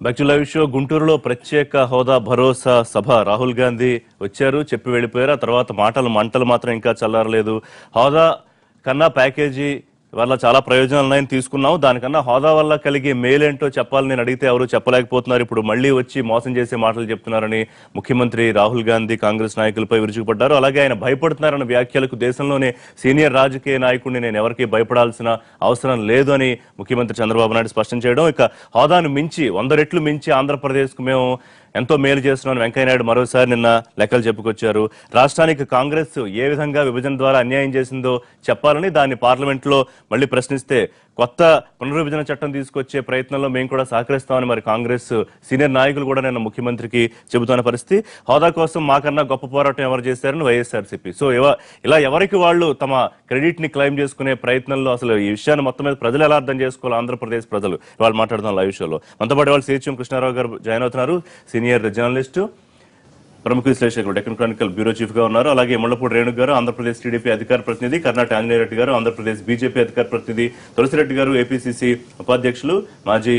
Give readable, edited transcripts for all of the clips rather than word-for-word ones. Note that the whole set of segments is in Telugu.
Back to live show. గుంటూరులో ప్రత్యేక హోదా భరోసా సభ. రాహుల్ గాంధీ వచ్చారు, చెప్పి వెళ్ళిపోయారు. ఆ తర్వాత మంటలు మాత్రం ఇంకా చల్లారలేదు. హోదా కన్నా ప్యాకేజీ వల్ల చాలా ప్రయోజనాలు ఉన్నాయని తీసుకున్నాం, దానికన్నా హోదా వల్ల కలిగే మేలేంటో చెప్పాలని నేను అడిగితే ఎవరు చెప్పలేకపోతున్నారు. ఇప్పుడు మళ్లీ వచ్చి మోసం చేసే మాటలు చెప్తున్నారని ముఖ్యమంత్రి రాహుల్ గాంధీ కాంగ్రెస్ నాయకులపై విరుచుకుపడ్డారు. అలాగే ఆయన భయపడుతున్నారన్న వ్యాఖ్యలకు దేశంలోనే సీనియర్ రాజకీయ నాయకుడిని నేను ఎవరికి భయపడాల్సిన అవసరం లేదు అని ముఖ్యమంత్రి చంద్రబాబు నాయుడు స్పష్టం చేయడం, ఇక హోదాను మించి 100 రెట్లు మించి ఆంధ్రప్రదేశ్కు మేము ఎంతో మేలు చేస్తున్నాను వెంకయ్యనాయుడు మరోసారి నిన్న లెక్కలు చెప్పుకొచ్చారు. రాష్ట్రానికి కాంగ్రెస్ ఏ విధంగా విభజన ద్వారా అన్యాయం చేసిందో చెప్పాలని, దాన్ని పార్లమెంట్లో మళ్ళీ ప్రశ్నిస్తే కొత్త పునర్విభజన చట్టం తీసుకొచ్చే ప్రయత్నంలో మేము కూడా సహకరిస్తామని మరి కాంగ్రెస్ సీనియర్ నాయకులు కూడా నిన్న ముఖ్యమంత్రికి చెబుతున్న పరిస్థితి. హోదా కోసం మాకన్నా గొప్ప పోరాటం ఎవరు చేశారని వైఎస్ఆర్సీపీ. సో ఇలా ఎవరికి వాళ్ళు తమ క్రెడిట్ ని క్లెయిమ్ చేసుకునే ప్రయత్నంలో అసలు ఈ విషయాన్ని మొత్తం మీద ప్రజలు ఎలా అర్థం చేసుకోవాలి, ఆంధ్రప్రదేశ్ ప్రజలు వాళ్ళు మాట్లాడుతున్న లైవ్ షోలో. మనతో పాటు వాళ్ళు సిహెచ్ఎం కృష్ణారావు గారు జాయిన్ అవుతున్నారు, సీనియర్ జర్నలిస్టు, ప్రముఖ విశ్లేషకుడు, డెక్కన్ క్రానికల్ బ్యూరో చీఫ్ గా ఉన్నారు. అలాగే ముళ్లపూడి రేణు గారు ఆంధ్రప్రదేశ్ టీడీపీ అధికార ప్రతినిధి, కర్ణాటక ఆంజనేయ రెడ్డి గారు ఆంధ్రప్రదేశ్ బీజేపీ అధికార ప్రతినిధి, తులసిరెడ్డి గారు ఏపీసీసీ ఉపాధ్యక్షులు, మాజీ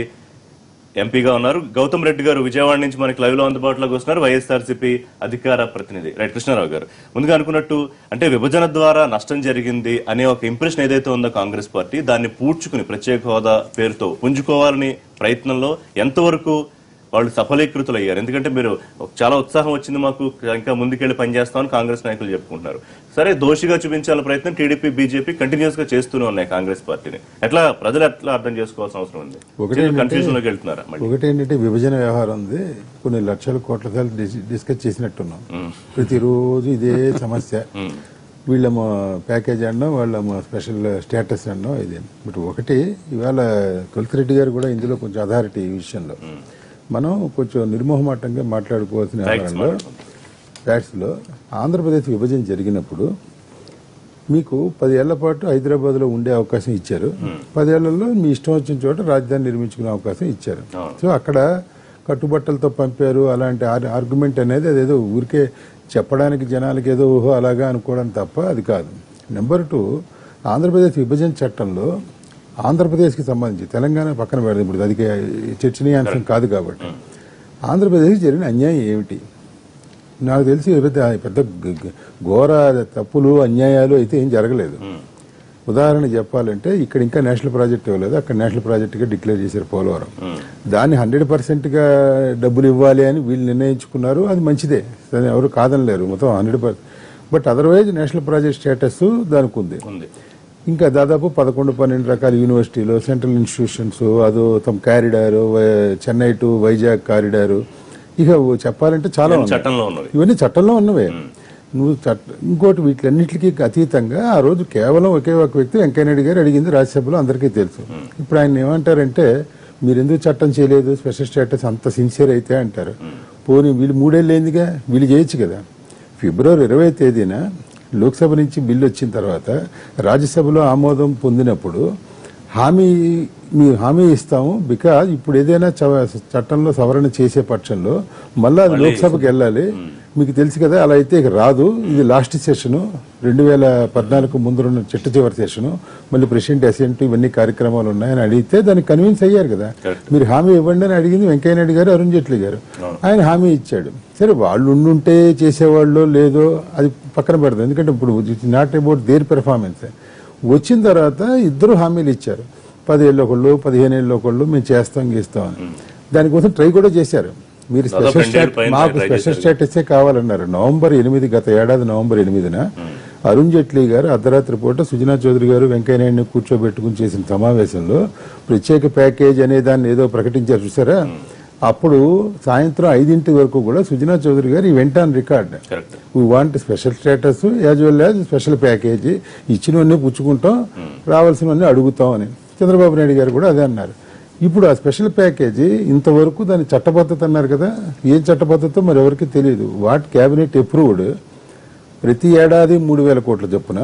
ఎంపీగా ఉన్నారు. గౌతమ్ రెడ్డి గారు విజయవాడ నుంచి మనకి లైవ్ లో అందుబాటులోకి వస్తున్నారు, వైఎస్ఆర్సీపీ అధికార ప్రతినిధి. రైట్ కృష్ణారావు గారు, ముందుగా అనుకున్నట్టు అంటే విభజన ద్వారా నష్టం జరిగింది అనే ఒక ఇంప్రెషన్ ఏదైతే ఉందో కాంగ్రెస్ పార్టీ, దాన్ని పూడ్చుకుని ప్రత్యేక హోదా పేరుతో పుంజుకోవాలని ప్రయత్నంలో ఎంతవరకు వాళ్ళు సఫలీకృతులు అయ్యారు? ఎందుకంటే మీరు చాలా ఉత్సాహం వచ్చింది మాకు, ఇంకా ముందుకెళ్లి పనిచేస్తామని కాంగ్రెస్ నాయకులు చెప్పుకుంటున్నారు. సరే, దోషిగా చూపించాల ప్రయత్నం టీడీపీ బీజేపీ కంటిన్యూస్ గా చేస్తూనే ఉన్నాయి కాంగ్రెస్ పార్టీని. ప్రజలు ఎట్లా అర్థం చేసుకోవాల్సిన అవసరం ఉంది? కన్ఫ్యూజన్ లోకి వెళ్తున్నారా? ఒకటేంటంటే విభజన వ్యవహారం ఉంది, కొన్ని లక్షల కోట్ల సార్లు డిస్కస్ చేసినట్టున్నాం. ప్రతిరోజు ఇదే సమస్య. వీళ్ళ ప్యాకేజ్ అన్నాం, వాళ్ళ స్పెషల్ స్టేటస్ అన్నాం, ఇదే. బట్ ఒకటి ఇవాళ తులసిరెడ్డి గారు కూడా ఇందులో కొంచెం అథారిటీ ఈ విషయంలో మనం కొంచెం నిర్మోహమాటంగా మాట్లాడుకోవాల్సిన వ్యవహారంలో ఫ్యాక్ట్స్లో ఆంధ్రప్రదేశ్ విభజన జరిగినప్పుడు మీకు 10 ఏళ్ల పాటు హైదరాబాద్లో ఉండే అవకాశం ఇచ్చారు. 10 ఏళ్లలో మీ ఇష్టం వచ్చిన చోట రాజధాని నిర్మించుకునే అవకాశం ఇచ్చారు. సో అక్కడ కట్టుబట్టలతో పంపారు అలాంటి ఆర్గ్యుమెంట్ అనేది అదేదో ఊరికే చెప్పడానికి జనాలకి ఏదో ఊహో అలాగా అనుకోవడం తప్ప అది కాదు. నెంబర్ 2, ఆంధ్రప్రదేశ్ విభజన చట్టంలో ఆంధ్రప్రదేశ్కి సంబంధించి తెలంగాణ పక్కన పెడదాం, ఇప్పుడు అది చర్చనీయాంశం కాదు కాబట్టి ఆంధ్రప్రదేశ్కి జరిగిన అన్యాయం ఏమిటి? నాకు తెలిసి పెద్ద ఘోర తప్పులు అన్యాయాలు అయితే ఏం జరగలేదు. ఉదాహరణ చెప్పాలంటే ఇక్కడ ఇంకా నేషనల్ ప్రాజెక్ట్ ఇవ్వలేదు, అక్కడ నేషనల్ ప్రాజెక్టుగా డిక్లేర్ చేశారు పోలవరం. దాన్ని 100%గా డబ్బులు ఇవ్వాలి అని వీళ్ళు నిర్ణయించుకున్నారు, అది మంచిదే, దాన్ని ఎవరు కాదనలేరు, మొత్తం 100%. But otherwise national project status దానికి ఉంది. ఇంకా దాదాపు 11-12 రకాల యూనివర్సిటీలు, సెంట్రల్ ఇన్స్టిట్యూషన్స్, అదో తమ corridor, Chennai to Vizag corridor, ఇక చెప్పాలంటే చాలా ఇవన్నీ చట్టంలో ఉన్నవే. నువ్వు ఇంకోటి వీటిలన్నింటికి అతీతంగా ఆ రోజు కేవలం ఒకే ఒక వ్యక్తి వెంకయ్యనాయుడు గారు అడిగింది రాజ్యసభలో అందరికీ తెలుసు. ఇప్పుడు ఆయన ఏమంటారంటే మీరు ఎందుకు చట్టం చేయలేదు, స్పెషల్ స్టేటస్ అంత సిన్సియర్ అయితే అంటారు. పోనీ వీళ్ళు 3 ఏళ్ళు అయిందిగా, వీళ్ళు చేయొచ్చు కదా. ఫిబ్రవరి 20వ తేదీన లోక్సభ నుంచి బిల్లు వచ్చిన తర్వాత రాజ్యసభలో ఆమోదం పొందినప్పుడు మీరు హామీ ఇస్తాము, బికాజ్ ఇప్పుడు ఏదైనా చట్టంలో సవరణ చేసే పక్షంలో మళ్ళీ అది లోక్సభకి వెళ్ళాలి, మీకు తెలుసు కదా, అలా అయితే ఇక రాదు, ఇది లాస్ట్ సెషను, 2014 ముందు చిట్ట చివరి సెషను, మళ్ళీ ప్రెసిడెంట్ అసెంట్ ఇవన్నీ కార్యక్రమాలు ఉన్నాయని అడిగితే దానికి కన్విన్స్ అయ్యారు కదా. మీరు హామీ ఇవ్వండి అని అడిగింది వెంకయ్యనాయుడు గారు, అరుణ్ జైట్లీ గారు. ఆయన హామీ ఇచ్చాడు. సరే, వాళ్ళు ఉండుంటే చేసేవాళ్ళు లేదో అది పక్కన పెడతాం, ఎందుకంటే ఇప్పుడు it's not about their performance. వచ్చిన తర్వాత ఇద్దరు హామీలు ఇచ్చారు, 10 ఏళ్ళు ఒకళ్ళు, 15 ఏళ్ళు ఒకళ్ళు, మేము చేస్తాం గీస్తామని. దానికోసం ట్రై కూడా చేశారు. మీరు మాకు స్పెషల్ స్టేటసే కావాలన్నారు. గత ఏడాది నవంబర్ 8న అరుణ్ జైట్లీ గారు అర్ధరాత్రి పూట సుజనా చౌదరి గారు వెంకయ్యనాయుడిని కూర్చోబెట్టుకుని చేసిన సమావేశంలో ప్రత్యేక ప్యాకేజ్ అనే దాన్ని ఏదో ప్రకటించారు చూసారా. అప్పుడు సాయంత్రం 5 వరకు కూడా సుజనా చౌదరి గారు ఈ వెంట on record, we want special status as well as special package, ఇచ్చినవన్నీ పుచ్చుకుంటాం, రావాల్సినవన్నీ అడుగుతాం అని. చంద్రబాబు నాయుడు గారు కూడా అదే అన్నారు. ఇప్పుడు ఆ స్పెషల్ ప్యాకేజీ ఇంతవరకు దాని చట్టబద్ధత అన్నారు కదా, ఏం చట్టబద్ధతో మరి ఎవరికి తెలియదు. వాట్ క్యాబినెట్ అప్రూవ్డ్ ప్రతి ఏడాది 3,000 కోట్ల చొప్పున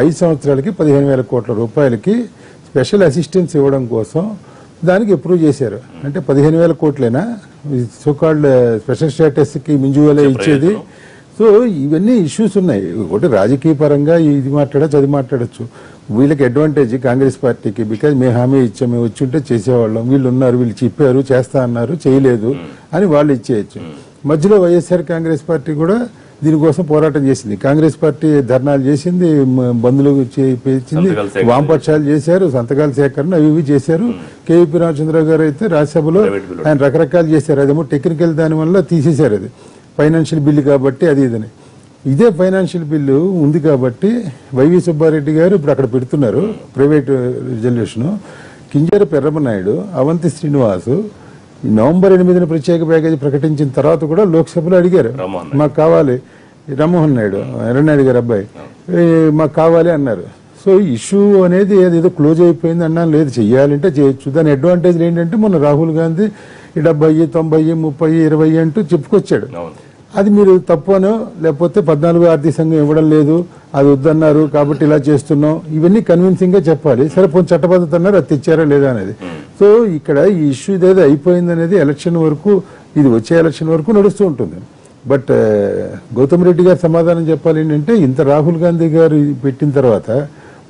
5 సంవత్సరాలకి 15,000 కోట్ల రూపాయలకి స్పెషల్ అసిస్టెన్స్ ఇవ్వడం కోసం దానికి అప్రూవ్ చేశారు. అంటే 15,000 కోట్లేనా సోకాల్డ్ స్పెషల్ స్టేటస్ కి మింజువలే ఇచ్చేది. సో ఇవన్నీ ఇష్యూస్ ఉన్నాయి. ఒకటి రాజకీయ పరంగా ఇది మాట్లాడచ్చు, అది మాట్లాడచ్చు. వీళ్ళకి అడ్వాంటేజ్ కాంగ్రెస్ పార్టీకి, బికాజ్ మేము హామీ ఇచ్చాం, మేము వచ్చి ఉంటే చేసేవాళ్ళం, వీళ్ళు ఉన్నారు, వీళ్ళు చెప్పారు చేస్తా అన్నారు, చేయలేదు అని వాళ్ళు ఇచ్చేయచ్చు. మధ్యలో వైఎస్ఆర్ కాంగ్రెస్ పార్టీ కూడా దీనికోసం పోరాటం చేసింది. కాంగ్రెస్ పార్టీ ధర్నాలు చేసింది, బంధులు చేయించింది, వామపక్షాలు చేశారు, సంతకాల సేకరణ అవి ఇవి చేశారు. కేవీపీ రామచంద్రరావు గారు అయితే రాజ్యసభలో ఆయన రకరకాలు చేశారు. అదేమో టెక్నికల్ దాని వల్ల తీసేశారు, అది ఫైనాన్షియల్ బిల్లు కాబట్టి అది ఇదని. ఇదే ఫైనాన్షియల్ బిల్లు ఉంది కాబట్టి వైవి సుబ్బారెడ్డి గారు ఇప్పుడు అక్కడ పెడుతున్నారు private resolution. Kinjarapu Perramanaidu, Avanthi Srinivas November 8న ప్రత్యేక ప్యాకేజీ ప్రకటించిన తర్వాత కూడా లోక్సభలో అడిగారు, మాకు కావాలి. రామ్మోహన్ నాయుడు, ఎర్రనాయుడు గారు అబ్బాయి, మాకు కావాలి అన్నారు. సో ఇష్యూ అనేది ఏదో క్లోజ్ అయిపోయింది అన్నా, లేదు చెయ్యాలంటే చేయొచ్చు. దాని అడ్వాంటేజ్ ఏంటంటే మొన్న రాహుల్ గాంధీ 70, 90, 30, 20 అంటూ చెప్పుకొచ్చాడు. అది మీరు తప్పనో లేకపోతే 14 ఆర్థిక సంఘం ఇవ్వడం లేదు, అది వద్దన్నారు కాబట్టి ఇలా చేస్తున్నాం, ఇవన్నీ కన్విన్సింగ్ గా చెప్పాలి. సరే పోనీ చట్టబద్ధత అన్నారు, అది తెచ్చారా లేదా అనేది. సో ఇక్కడ ఈ ఇష్యూ ఇదేదో అయిపోయింది అనేది ఎలక్షన్ వరకు, ఇది వచ్చే ఎలక్షన్ వరకు నడుస్తూ ఉంటుంది. బట్ గౌతమ్ రెడ్డి గారు సమాధానం చెప్పాలి ఏంటంటే, ఇంత రాహుల్ గాంధీ గారు పెట్టిన తర్వాత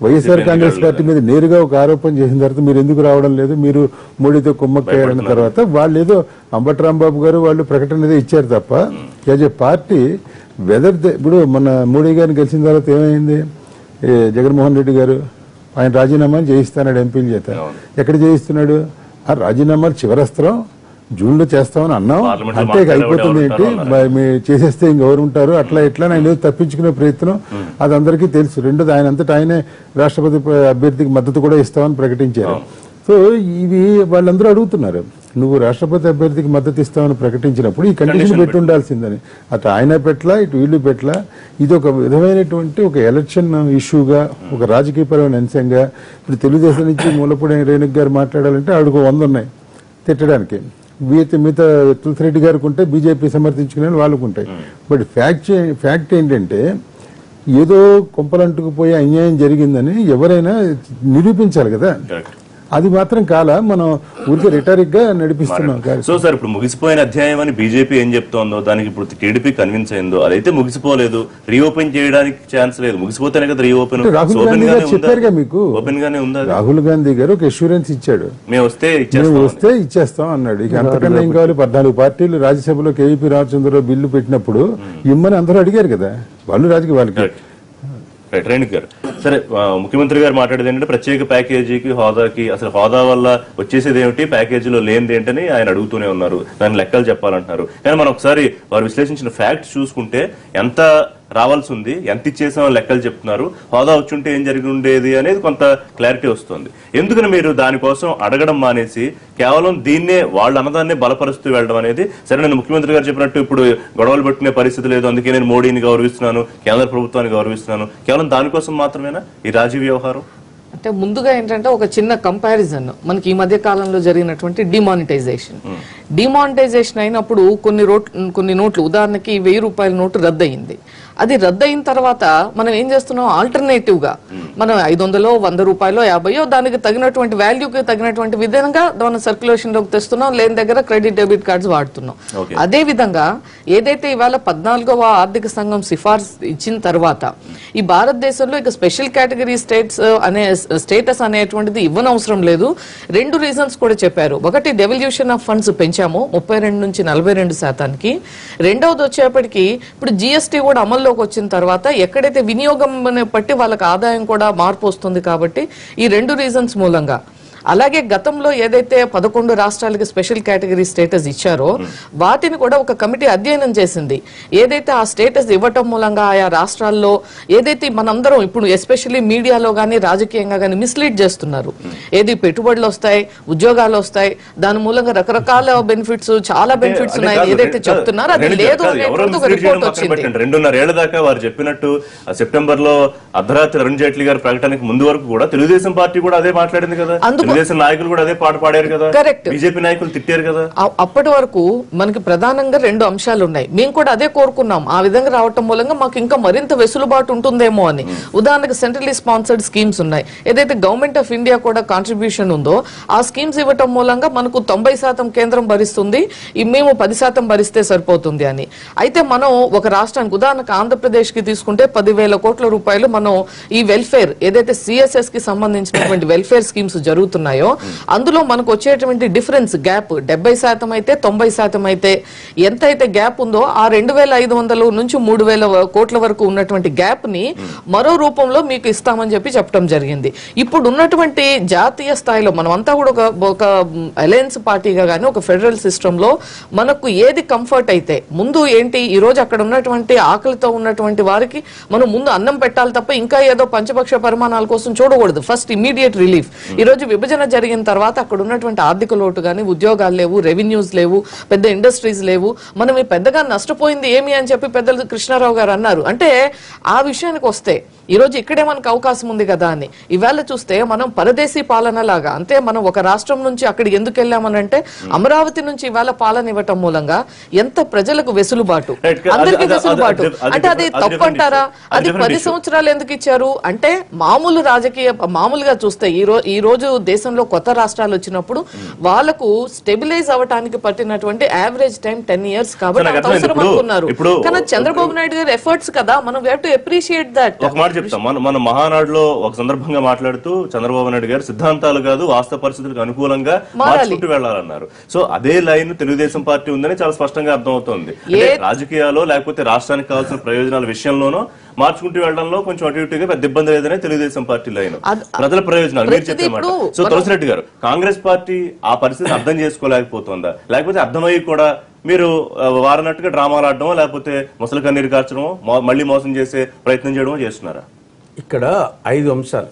వైఎస్ఆర్ కాంగ్రెస్ పార్టీ మీద నేరుగా ఒక ఆరోపణ చేసిన తర్వాత మీరు ఎందుకు రావడం లేదు, మీరు మోడీతో కుమ్మక్కయ్యారన్న తర్వాత వాళ్ళు ఏదో అంబటి రాంబాబు గారు వాళ్ళు ప్రకటన ఏదో ఇచ్చారు తప్ప యాజ్ ఏ పార్టీ వెదర్. ఇప్పుడు మన మోడీ గారిని గెలిచిన తర్వాత ఏమైంది, జగన్మోహన్ రెడ్డి గారు ఆయన రాజీనామాలు చేయిస్తున్నాడు ఎంపీల చేత. ఎక్కడ చేయిస్తున్నాడు? ఆ రాజీనామాలు చివరస్త్రం జూన్ లో చేస్తామని అన్నాం, అంటే అయిపోతుంది ఏంటి, చేసేస్తే ఇంకెవరు ఉంటారు, అట్లా ఇట్లా ఆయన తప్పించుకునే ప్రయత్నం అది అందరికీ తెలుసు. రెండోది ఆయన అంతటా ఆయనే రాష్ట్రపతి అభ్యర్థికి మద్దతు కూడా ఇస్తామని ప్రకటించారు. సో ఇవి వాళ్ళందరూ అడుగుతున్నారు, నువ్వు రాష్ట్రపతి అభ్యర్థికి మద్దతు ఇస్తామని ప్రకటించినప్పుడు ఈ కండిషన్ పెట్టి ఉండాల్సిందని. అటు ఆయన పెట్ల, ఇటు వీళ్ళు పెట్ల. ఇది ఒక విధమైనటువంటి ఒక ఎలక్షన్ ఇష్యూగా, ఒక రాజకీయపరమైన అంశంగా. ఇప్పుడు తెలుగుదేశం నుంచి మూలపూడి రేణుక్ గారు మాట్లాడాలంటే ఆవిడకు 100 ఉన్నాయి తిట్టడానికి. మిగతా తులసిరెడ్డి గారికి ఉంటే బీజేపీ సమర్థించుకునే వాళ్ళకు ఉంటాయి. బట్ ఫ్యాక్ట్ ఏంటంటే, ఏదో కొంపలంటుకుపోయి అన్యాయం జరిగిందని ఎవరైనా నిరూపించాలి కదా. అది మాత్రం కాల మనం ఊరికే రిటారిక్ గా నడిపిస్తున్నాం. సో సార్, ఇప్పుడు ముగిసిపోయిన అధ్యాయం అని బీజేపీ ఏం చెప్తోందో దానికి ఇప్పుడు టీడీపీ కన్విన్స్ అయిందో, అదైతే ముగిసిపోలేదు, రీఓపెన్ చేయడానికి ఛాన్స్ లేదు. ముగిసిపోతేనే కదా రీఓపెన్. రాహుల్ గాంధీ గారు చెప్పారుగా మీకు, ఓపెన్ గానే ఉందా? రాహుల్ గాంధీ గారు ఒక అష్యూరెన్స్ ఇచ్చాడు, మేము వస్తే ఇచ్చేస్తాం అన్నాడు. ఇక అంతకన్నా ఏం కావాలి? 14 పార్టీలు రాజ్యసభలో కేవీపీ రామచంద్రరావు బిల్లు పెట్టినప్పుడు ఇమ్మని అందరూ అడిగారు కదా, వాళ్ళు రాజకీయ వాళ్ళకి. రేణుక్ గారు, సరే, ముఖ్యమంత్రి గారు మాట్లాడేది ఏంటంటే ప్రత్యేక ప్యాకేజీకి, హోదాకి, అసలు హోదా వల్ల వచ్చేసేది ఏమిటి, ప్యాకేజీలో లేనిది ఏంటని ఆయన అడుగుతూనే ఉన్నారు. దాని లెక్కలు చెప్పాలంటున్నారు. కానీ మనం ఒకసారి వారు విశ్లేషించిన ఫ్యాక్ట్ చూసుకుంటే ఎంత రావాల్సి ఉంది, ఎంత ఇచ్చేసామో లెక్కలు చెప్తున్నారు. హోదా వచ్చుంటే ఏం జరిగి ఉండేది అనేది కొంత క్లారిటీ వస్తుంది. ఎందుకని మీరు దానికోసం అడగడం మానేసి కేవలం దీన్నే వాళ్ళు అన్నదాన్నే బలపరుస్తూ వెళ్ళడం అనేది? సరే, నేను ముఖ్యమంత్రి గారు చెప్పినట్టు ఇప్పుడు గొడవలు పెట్టుకునే పరిస్థితి లేదు, అందుకే నేను మోడీని గౌరవిస్తున్నాను, కేంద్ర ప్రభుత్వాన్ని గౌరవిస్తున్నాను, కేవలం దానికోసం మాత్రమేనా ఈ రాజీ వ్యవహారం? అంటే ముందుగా ఏంటంటే ఒక చిన్న కంపారిజన్, మనకి ఈ మధ్య కాలంలో జరిగినటువంటి డిమానిటైజేషన్ అయినప్పుడు కొన్ని నోట్లు, ఉదాహరణకి 1000 రూపాయల నోటు రద్దయింది. అది రద్దయిన తర్వాత మనం ఏం చేస్తున్నాం, ఆల్టర్నేటివ్ గా మనం 500, 100 రూపాయలు, 50 దానికి తగినటువంటి వాల్యూకి తగినటువంటి విధంగా మనం సర్క్యులేషన్ లోకి తెస్తున్నాం, లేని దగ్గర క్రెడిట్ డెబిట్ కార్డ్స్ వాడుతున్నాం. అదే విధంగా ఏదైతే ఇవాళ 14వ ఆర్థిక సంఘం సిఫార్సు ఇచ్చిన తర్వాత ఈ భారతదేశంలో ఇక స్పెషల్ కేటగిరీ స్టేటస్ అనేటువంటిది ఇవ్వనవసరం లేదు. 2 రీజన్స్ కూడా చెప్పారు. ఒకటి, డెవల్యూషన్ ఆఫ్ ఫండ్స్ పెంచాము 32 నుంచి 42%. రెండవది వచ్చేప్పటికి ఇప్పుడు జిఎస్టీ కూడా అమల్లోకి వచ్చిన తర్వాత ఎక్కడైతే వినియోగం బట్టి వాళ్ళకి ఆదాయం కూడా మార్పు వస్తుంది కాబట్టి ఈ 2 రీజన్స్ మూలంగా. అలాగే గతంలో ఏదైతే 11 రాష్ట్రాలకి స్పెషల్ కేటగిరీ స్టేటస్ ఇచ్చారో వాటిని కూడా ఒక కమిటీ అధ్యయనం చేసింది. ఏదైతే ఆ స్టేటస్ ఇవ్వటం మూలంగా ఆయా రాష్ట్రాల్లో ఏదైతే మనందరం ఇప్పుడు ఎస్పెషల్లీ మీడియాలో గానీ రాజకీయంగా గానీ మిస్లీడ్ చేస్తున్నారు, ఏది పెట్టుబడులు వస్తాయి, ఉద్యోగాలు వస్తాయి, దాని మూలంగా రకరకాల బెనిఫిట్స్, చాలా బెనిఫిట్స్ ఉన్నాయి ఏదైతే చెప్తున్నారో అది లేదు అనేటువంటి ఒక రిపోర్ట్ వచ్చింది. 2.5 ఏళ్ల దాకా వారు చెప్పినట్టు సెప్టెంబర్ లో అర్ధరాత్రి అరుణ్ జైట్లీ గారి ప్రకటనకు ముందు వరకు కూడా తెలుగుదేశం పార్టీ కూడా అదే మాట్లాడింది కదా. తెలుగుదేశం నాయకులు కూడా అదే పాట పాడారు కదా, కరెక్ట్, బీజేపీ నాయకులు తిట్టారు కదా. అప్పటి వరకు మనకి ప్రధానంగా 2 అంశాలు ఉన్నాయి. మేము కూడా అదే కోరుకున్నాం. ఆ విధంగా రావటం మూలంగా మాకు ఇంకా మరింత వెసులుబాటు ఉంటుందేమో అని. ఉదాహరణకు సెంట్రల్లీ స్పాన్సర్డ్ స్కీమ్స్ ఉన్నాయి. ఏదైతే గవర్నమెంట్ ఆఫ్ ఇండియా కూడా కాంట్రిబ్యూషన్ ఉందో ఆ స్కీమ్స్ ఇవ్వటం మూలంగా మనకు 90% కేంద్రం భరిస్తుంది, మేము 10% భరిస్తే సరిపోతుంది అని. అయితే మనం ఒక రాష్ట్రానికి ఉదాహరణకు ఆంధ్రప్రదేశ్ కి తీసుకుంటే 10,000 కోట్ల రూపాయలు మనం ఈ వెల్ఫేర్ ఏదైతే సిఎస్ఎస్ కి సంబంధించినటువంటి వెల్ఫేర్ స్కీమ్స్ జరుగుతున్నాయో అందులో మనకు వచ్చేటువంటి డిఫరెన్స్ గ్యాప్ 70% అయితే 90% అయితే ఎంతైతే గ్యాప్ ఉందో ఆ 2,500 నుంచి 3,000 కోట్ల వరకు ఉన్నటువంటి గ్యాప్ ని మరో రూపంలో మీకు ఇస్తామని చెప్పడం జరిగింది. ఇప్పుడు ఉన్నటువంటి జాతీయ స్థాయిలో మనమంతా కూడా ఒక అలయన్స్ పార్టీగా గానీ ఒక ఫెడరల్ సిస్టమ్ లో మనకు ఏది కంఫర్ట్ అయితే ముందు ఏంటి ఈ రోజు అక్కడ ఉన్నటువంటి ఆకలితో ఉన్నటువంటి వారికి మనం ముందు అన్నం పెట్టాలి తప్ప ఇంకా ఏదో పంచపక్ష పరిమాణాల కోసం చూడకూడదు. First immediate relief. ఈ రోజు విభజన జరిగిన తర్వాత అక్కడ ఉన్నటువంటి ఆర్థిక లోటు గానీ ఉద్యోగాలు లేవు, రెవెన్యూస్ లేవు, పెద్ద ఇండస్ట్రీస్ లేవు, మనం ఈ పెద్దగా నష్టపోయింది ఏమి అని చెప్పి పెద్దలు కృష్ణారావు గారు అన్నారు. అంటే ఆ విషయానికి వస్తే ఈ రోజు ఇక్కడే మనకు అవకాశం ఉంది కదా అని ఇవాళ చూస్తే మనం పరదేశీ పాలన లాగా, అంటే మనం ఒక రాష్ట్రం నుంచి అక్కడికి ఎందుకు వెళ్ళామనంటే అమరావతి నుంచి ఇవాళ పాలన ఇవ్వటం మూలంగా ఎంత ప్రజలకు వెసులుబాటు, అందరికీ వెసులుబాటు. అంటే అది తప్పు అంటారా? అది 10 సంవత్సరాలు ఎందుకు ఇచ్చారు అంటే మామూలు రాజకీయ మామూలుగా చూస్తే ఈ రోజు దేశంలో కొత్త రాష్ట్రాలు వచ్చినప్పుడు వాళ్ళకు స్టెబిలైజ్ అవ్వడానికి పట్టినటువంటి యావరేజ్ టైం 10 years కాబట్టి అంత అవసరం అనుకున్నారు. కానీ చంద్రబాబు నాయుడు గారి ఎఫర్ట్స్ కదా, మనం we have to appreciate that. చెప్తాం మన మహానాడులో ఒక సందర్భంగా మాట్లాడుతూ చంద్రబాబు నాయుడు గారు సిద్ధాంతాలు కాదు వాస్తవ పరిస్థితులకు అనుకూలంగా మార్చుకుంటూ వెళ్లాలన్నారు. సో అదే లైన్ తెలుగుదేశం పార్టీ ఉందని చాలా స్పష్టంగా అర్థమవుతోంది. రాజకీయాల్లో లేకపోతే రాష్ట్రానికి కావాల్సిన ప్రయోజనాల విషయంలోనూ మార్చుకుంటూ వెళ్లడంలో కొంచెం అటు ఇటుగా పెద్ద ఇబ్బంది లేదనే తెలుగుదేశం పార్టీ లైన్. ప్రజల ప్రయోజనాలు మీరు చెప్పేమాట. సో తులసిరెడ్డి గారు, కాంగ్రెస్ పార్టీ ఆ పరిస్థితిని అర్థం చేసుకోలేకపోతుందా, లేకపోతే అర్థమయ్యి కూడా మీరు వారన్నట్టుగా డ్రామాలు ఆడడమో లేకపోతే ముసలి కన్నీరు కార్చడమో మళ్ళీ మోసం చేసే ప్రయత్నం చేయడమో చేస్తున్నారా? ఇక్కడ 5 అంశాలు.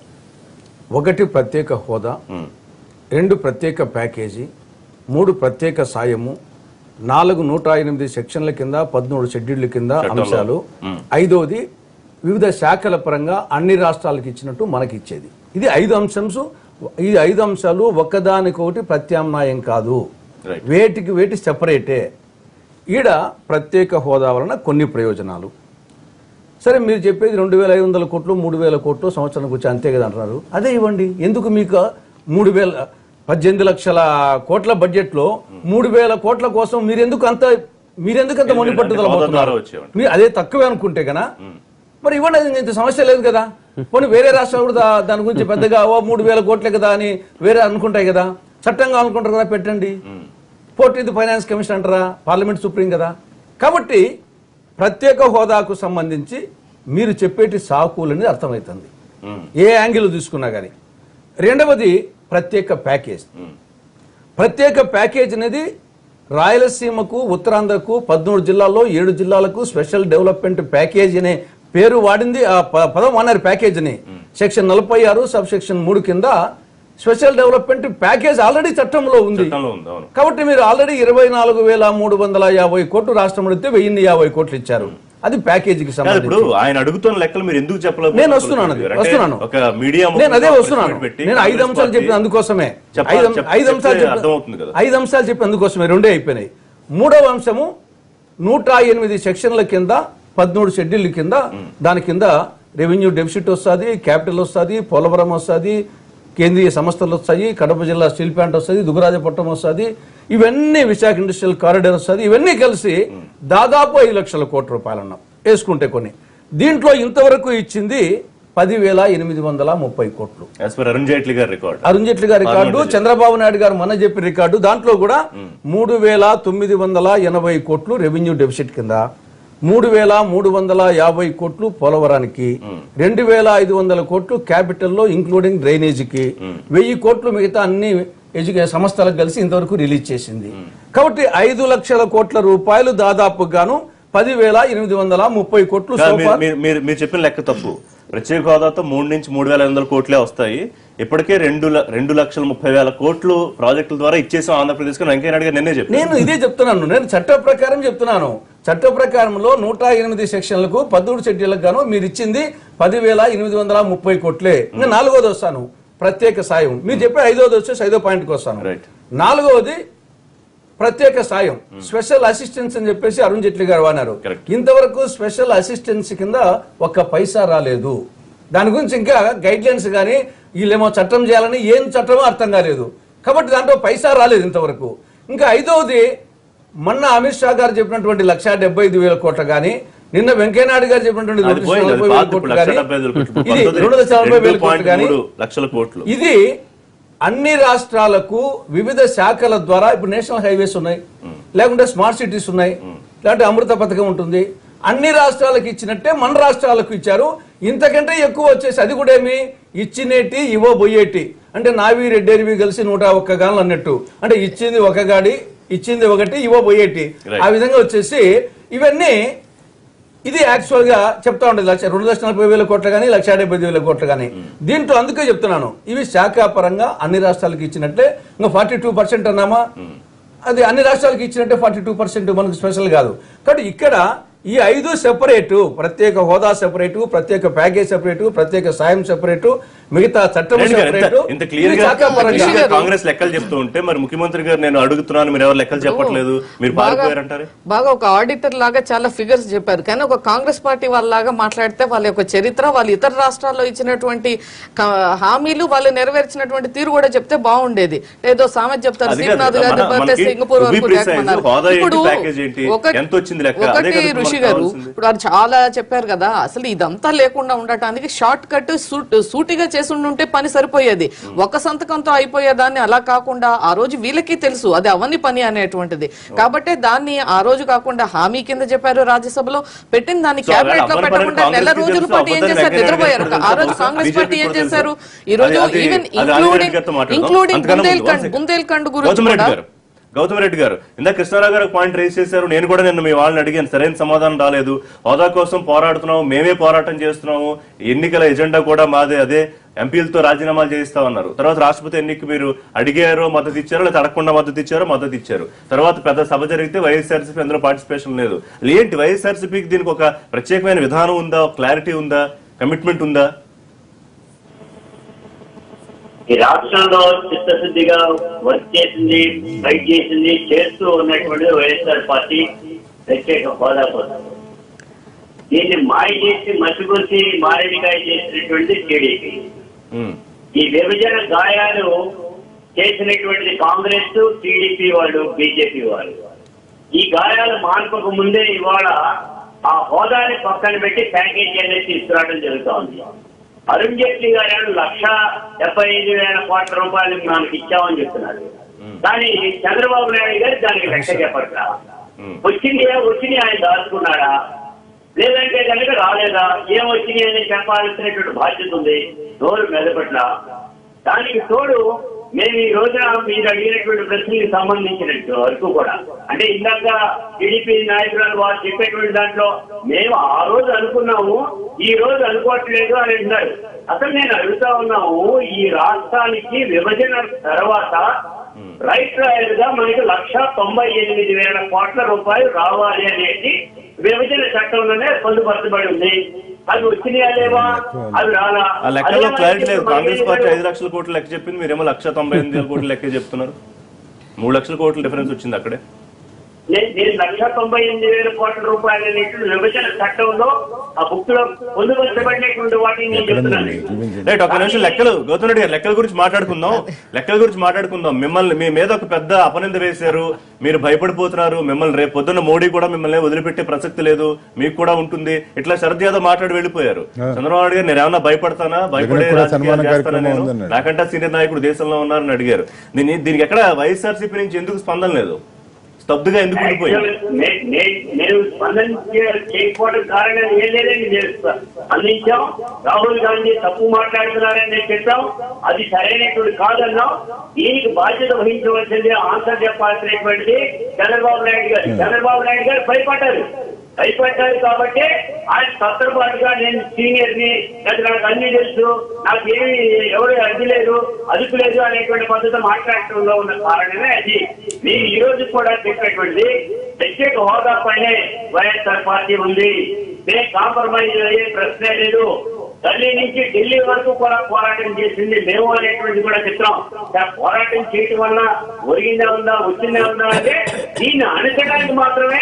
1 ప్రత్యేక హోదా, 2 ప్రత్యేక ప్యాకేజీ, 3 ప్రత్యేక సాయము, 4 108 సెక్షన్ల కింద 13 షెడ్యూళ్ల కింద అంశాలు, 5వది వివిధ శాఖల పరంగా అన్ని రాష్ట్రాలకు ఇచ్చినట్టు మనకి ఇచ్చేది. ఇది 5 అంశాలు. ఈ 5 అంశాలు ఒక్కదానికొకటి ప్రత్యామ్నాయం కాదు, వేటికి వేటి సెపరేటే. ఈడ ప్రత్యేక హోదా వలన కొన్ని ప్రయోజనాలు. సరే మీరు చెప్పేది 2,500 కోట్లు 3,000 కోట్లు సంవత్సరానికి వచ్చి అంతే కదా అంటున్నారు. అదే ఇవ్వండి. ఎందుకు మీకు 18 లక్షల కోట్ల బడ్జెట్ లో 3,000 కోట్ల కోసం మీరెందుకు అంత మొండి పట్టుదల పోతున్నారు? మీరు అదే తక్కువే అనుకుంటే కదా మరి ఇవ్వండి, ఇంత సమస్య లేదు కదా. పోనీ వేరే రాష్ట్రాలు కూడా దాని గురించి పెద్దగా 3,000 కోట్లే కదా అని వేరే అనుకుంటాయి కదా, చట్టంగా అనుకుంటారు కదా, పెట్టండి. 14th ఫైనాన్స్ కమిషన్ అంటారా, పార్లమెంట్ సుప్రీం కదా. కాబట్టి ప్రత్యేక హోదాకు సంబంధించి మీరు చెప్పేటి సాకులని అర్థమవుతుంది ఏ యాంగిల్ తీసుకున్నా కానీ. 2వది ప్రత్యేక ప్యాకేజ్. ప్రత్యేక ప్యాకేజ్ అనేది రాయలసీమకు ఉత్తరాంధ్రకు 13 జిల్లాల్లో 7 జిల్లాలకు స్పెషల్ డెవలప్మెంట్ ప్యాకేజ్ అనే పేరు వాడింది. ఆ పదం అన్నారు ప్యాకేజ్ అని. సెక్షన్ 46 సబ్ సెక్షన్ 3 కింద స్పెషల్ డెవలప్మెంట్ ప్యాకేజ్ ఆల్రెడీ చట్టంలో ఉంది. కాబట్టి మీరు ఆల్రెడీ 24,350 కోట్లు రాష్ట్రం అడిగితే 1,050 కోట్లు ఇచ్చారు. అది ప్యాకేజీకి సంబంధించి. ఆయన అడుగుతున్న లెక్కలు మీరు ఎందుకు చెప్పలేదు? నేను వస్తున్నాను. నేను అదే వస్తున్నాను. నేను 5 అంశాలు చెప్పిన అందుకోసమే 5 అంశాలు చెప్పిన అందుకోసమే 2 అయిపోయినాయి. 3వ అంశము 108 సెక్షన్ల కింద 13 షెడ్యూల్ కింద దాని కింద రెవెన్యూ డెఫిసిట్ వస్తుంది, క్యాపిటల్ వస్తుంది, పోలవరం వస్తుంది, కేంద్రీయ సంస్థలు వస్తాయి, కడప జిల్లా స్టీల్ ప్లాంట్ వస్తుంది, దుగరాజపట్నం వస్తుంది, ఇవన్నీ విశాఖ ఇండస్ట్రియల్ కారిడార్ వస్తుంది. ఇవన్నీ కలిసి దాదాపు 5 లక్షల కోట్ల రూపాయలు అన్నాం వేసుకుంటే కొన్ని. దీంట్లో ఇంతవరకు ఇచ్చింది 10,830 కోట్లు. అరుణ్ జైట్లీ గారి రికార్డు, చంద్రబాబు నాయుడు గారు మన చెప్పిన రికార్డు. దాంట్లో కూడా 3,980 కోట్లు రెవెన్యూ డెఫిసిట్ కింద, 3,350 కోట్లు పోలవరానికి, 2,500 కోట్లు క్యాపిటల్లో ఇంక్లూడింగ్ డ్రైనేజీకి, 1000 కోట్లు మిగతా అన్ని సంస్థలకు కలిసి ఇంతవరకు రిలీజ్ చేసింది. కాబట్టి 5 లక్షల కోట్ల రూపాయలు దాదాపుగాను 10,830 కోట్లు. మీరు చెప్పిన లెక్క తప్పు. ప్రత్యేక హోదాతో 3 నుంచి 3,500 కోట్లే వస్తాయి. ఇప్పటికే 2,30,000 కోట్లు ప్రాజెక్టుల ద్వారా ఇచ్చేసాం ఆంధ్రప్రదేశ్ కి. వెంకయ్యనాయుడు గారు నిన్నే చెప్పారు. నేను ఇదే చెప్తున్నాను. నేను చట్ట ప్రకారం చెప్తున్నాను. చట్ట ప్రకారంలో 108 సెక్షన్లకు 13 షెడ్యూళ్లకు గాను మీరు ఇచ్చింది 10,830 కోట్లే. ఇంకా 4వది వస్తాను. ప్రత్యేక సాయం. మీరు చెప్పే 5వది వచ్చేసి 5వ పాయింట్కి వస్తాను. Right. 4వది ప్రత్యేక సాయం, స్పెషల్ అసిస్టెన్స్ అని చెప్పేసి అరుణ్ జైట్లీ గారు అన్నారు. Correct. ఇంతవరకు స్పెషల్ అసిస్టెన్స్ కింద ఒక్క పైసా రాలేదు. దాని గురించి ఇంకా గైడ్ లైన్స్ కానీ వీళ్ళేమో చట్టం చేయాలని ఏం చట్టమో అర్థం కాలేదు. కాబట్టి దాంట్లో పైసా రాలేదు ఇంతవరకు. ఇంకా 5వది మొన్న అమిత్ షా గారు చెప్పినటువంటి 1,75,000 కోట్లు కానీ, నిన్న వెంకయ్యనాయుడు గారు చెప్పినటువంటి 2,40,000 కోట్లు కానీ, ఇది 2,40,000 కోట్లు కానీ, లక్షల కోట్లు. ఇది అన్ని రాష్ట్రాలకు వివిధ శాఖల ద్వారా ఇప్పుడు నేషనల్ హైవేస్ ఉన్నాయి, లేకుంటే స్మార్ట్ సిటీస్ ఉన్నాయి, లేదంటే అమృత పథకం ఉంటుంది. అన్ని రాష్ట్రాలకు ఇచ్చినట్టే మన రాష్ట్రాలకు ఇచ్చారు. ఇంతకంటే ఎక్కువ వచ్చేసి అది కూడా ఏమి ఇచ్చినేటి ఇవ్వబోయేటి అంటే నావి రెడ్డేరివి కలిసి 101 గానులు అన్నట్టు. అంటే ఇచ్చింది ఒక గాడి, ఇచ్చింది ఒకటి, ఇవ్వబోయేటి. ఆ విధంగా వచ్చేసి ఇవన్నీ ఇది యాక్చువల్ గా చెప్తా ఉండేది 2,40,000 కోట్లు కానీ 1,70,000 కోట్లు కానీ. దీంట్లో అందుకే చెప్తున్నాను, ఇవి శాఖాపరంగా అన్ని రాష్ట్రాలకు ఇచ్చినట్లే. ఇంకా 42% అన్నామా, అది అన్ని రాష్ట్రాలకు ఇచ్చినట్టే 42% మనకు స్పెషల్ కాదు. కాబట్టి ఇక్కడ ఈ 5 సెపరేటు, ప్రత్యేక హోదా సెపరేటు, ప్రత్యేక ప్యాకేజ్ సెపరేటు, ప్రత్యేక సాయం సెపరేటు, మిగతా చట్టం సెపరేటు. ఇంత క్లియర్ గా కాంగ్రెస్ లెక్కలు చెప్తూ ఉంటే మరి ముఖ్యమంత్రి గారు నేను అడుగుతున్నాను, మీరు ఎవరు లెక్కలు చెప్పట్లేదు, మీరు పారిపోయారంటారు. బాగా ఒక ఆడిటర్ లాగా చాలా ఫిగర్స్ చెప్పారు. కానీ ఒక కాంగ్రెస్ పార్టీ వాళ్ళలాగా మాట్లాడితే వాళ్ళ యొక్క చరిత్ర, వాళ్ళు ఇతర రాష్ట్రాల్లో ఇచ్చినటువంటి హామీలు, వాళ్ళు నెరవేర్చినటువంటి తీరు కూడా చెప్తే బాగుండేది. ఏదో సామెత చెప్తారు, శ్రీనాథ్ గారి బర్త్డే సింగపూర్ వరకు ఇప్పుడు ఒకటి ఋషి గారు ఇప్పుడు అది చాలా చెప్పారు కదా. అసలు ఇదంతా లేకుండా ఉండటానికి షార్ట్ కట్ సూటిగా చేసుంటే పని సరిపోయేది. ఒక సంతకంతో అయిపోయేదాన్ని అలా కాకుండా ఆ రోజు వీళ్ళకి తెలుసు అది అవని పని అనేటువంటిది. కాబట్టి దాన్ని ఆ రోజు కాకుండా హామీ కింద చెప్పారు, రాజ్యసభలో పెట్టిన దాన్ని క్యాబినెట్ లో పెట్టకుండా నెల రోజుల పాటు ఏం చేశారు, నిద్రపోయారు. ఆ రోజు కాంగ్రెస్ పార్టీ ఏం చేశారు, ఈ రోజు ఈవెన్ ఇంక్లూడింగ్ బుందేల్ఖండ్ గురించి గౌతమ్ రెడ్డి గారు ఇందాక కృష్ణారావు గారు పాయింట్ రేస్ చేశారు. నేను కూడా నిన్న మీ వాళ్ళని అడిగాను, సరైన సమాధానం రాలేదు. హోదా కోసం పోరాడుతున్నాము, మేమే పోరాటం చేస్తున్నాము, ఎన్నికల ఎజెండా కూడా మాదే, అదే ఎంపీలతో రాజీనామాలు చేయిస్తామన్నారు. తర్వాత రాష్ట్రపతి ఎన్నిక మీరు అడిగారో మద్దతు ఇచ్చారో, లేదా అడగకుండా మద్దతు ఇచ్చారో మద్దతు ఇచ్చారు. తర్వాత పెద్ద సభ జరిగితే వైఎస్ఆర్సీపీ అందులో పార్టిసిపేషన్ లేదు. ఏంటి వైఎస్ఆర్సీపీకి దీనికి ఒక ప్రత్యేకమైన విధానం ఉందా, క్లారిటీ ఉందా, కమిట్మెంట్ ఉందా? ఈ రాష్ట్రంలో చిత్తశుద్ధిగా వర్క్ చేసింది, ఫైట్ చేసింది, చేస్తూ ఉన్నటువంటి వైఎస్ఆర్ పార్టీ ప్రత్యేక హోదా కోసం దీన్ని మాయ చేసి మసిగొల్చి మారేడికాయ చేసినటువంటి టీడీపీ. ఈ విభజన గాయాలు చేసినటువంటి కాంగ్రెస్, టీడీపీ వాళ్ళు, బీజేపీ వాళ్ళు. ఈ గాయాలు మాన్పక ముందే ఇవాళ ఆ హోదాని పక్కన పెట్టి ప్యాకేజీ అనేది తీసుకురావడం జరుగుతోంది. అరుణ్ జైట్లీ గారు 1,75,000 కోట్ల రూపాయలు మనకి ఇచ్చామని చెప్తున్నారు. కానీ చంద్రబాబు నాయుడు గారు దానికి లెక్క చెప్పట్లా. వచ్చినాయి ఆయన దాచుకున్నాడా, లేదంటే కనుక రాలేదా, ఏం వచ్చినాయి అని చెప్పాల్సినటువంటి బాధ్యత ఉంది నోరు మెదపట్ల. దానికి తోడు మేము ఈ రోజున మీరు అడిగినటువంటి ప్రశ్నకి సంబంధించినట్టు వరకు కూడా, అంటే ఇందాక టీడీపీ నాయకురాలు వారు చెప్పేటువంటి దాంట్లో మేము ఆ రోజు అనుకున్నాము, ఈ రోజు అనుకోవట్లేదు అని అన్నారు. అసలు నేను అడుగుతా ఉన్నాము, ఈ రాష్ట్రానికి విభజన తర్వాత రైట్ రాయల్ గా మనకి 1,98,000 కోట్ల రూపాయలు రావాలి అనేది విభజన చట్టంలోనే పొందుపరచబడి ఉంది. అది వచ్చినాయా లేవా, అది రాలా. ఆ లెక్కలో క్లారిటీ లేదు. కాంగ్రెస్ పార్టీ 5 లక్షల కోట్లు లెక్క చెప్పింది, మీరేమో 1,98,000 కోట్లు లెక్క చెప్తున్నారు. 3 లక్షల కోట్ల డిఫరెన్స్ వచ్చింది అక్కడే. నేను 1,98,000 కోట్ల రూపాయలు అనేటువంటి విభజన చట్టంలో ఆ బుక్ లో పొందుపరచబడినటువంటి వాటిని నేను చెప్తున్నాను. రైట్, ఒక నిమిషం లెక్కలు గౌతమ్ రెడ్డి గారు లెక్కల గురించి మాట్లాడుకుందాం. మిమ్మల్ని మీ మీద ఒక పెద్ద అపనింద వేశారు, మీరు భయపడిపోతున్నారు. మిమ్మల్ని రేపు పొద్దున్న మోడీ కూడా మిమ్మల్ని వదిలిపెట్టే ప్రసక్తి లేదు, మీకు కూడా ఉంటుంది, ఇట్లా శరద్ యాదవ్ మాట్లాడి వెళ్ళిపోయారు. చంద్రబాబు నాయుడు గారు నేను ఏమన్నా భయపడతానా, భయపడే నాకంటే సీనియర్ నాయకుడు దేశంలో ఉన్నారని అడిగారు. దీనికి ఎక్కడ వైఎస్ఆర్సీపీ నుంచి ఎందుకు స్పందన లేదు, స్తబ్దుగా ఎందుకు ఉండిపోయింది? నేను చేయకపోవడం కారణం ఏం లేదని నేను స్పందించాం. రాహుల్ గాంధీ తప్పు మాట్లాడుతున్నారని నేను చెప్పాం, అది సరైనటువంటి కాదన్నాం. దీనికి బాధ్యత వహించవలసింది, ఆన్సర్ చెప్పాల్సినటువంటిది చంద్రబాబు నాయుడు గారు భయపడ్డారు కాబట్టి ఆయన తొందరపాటుగా నేను సీనియర్ ని, నాకు అన్ని తెలుసు, నాకు ఏమి ఎవరు అడ్డు లేదు, అదుపు లేదు అనేటువంటి పద్ధతి మాట్లాడటంలో ఉన్న కారణమే అది. మీరు ఈ రోజు కూడా చెప్పేటువంటిది ప్రత్యేక హోదా పైనే వైఎస్ఆర్ పార్టీ ఉంది, మేము కాంప్రమైజ్ అయ్యే ప్రశ్నే లేదు. ఢిల్లీ నుంచి ఢిల్లీ వరకు కూడా పోరాటం చేసింది మేము అనేటువంటి కూడా చిత్రం. పోరాటం చేయటం వల్ల ఒరిగిందా ఉందా, వచ్చిందా ఉందా అంటే దీన్ని అణచడానికి మాత్రమే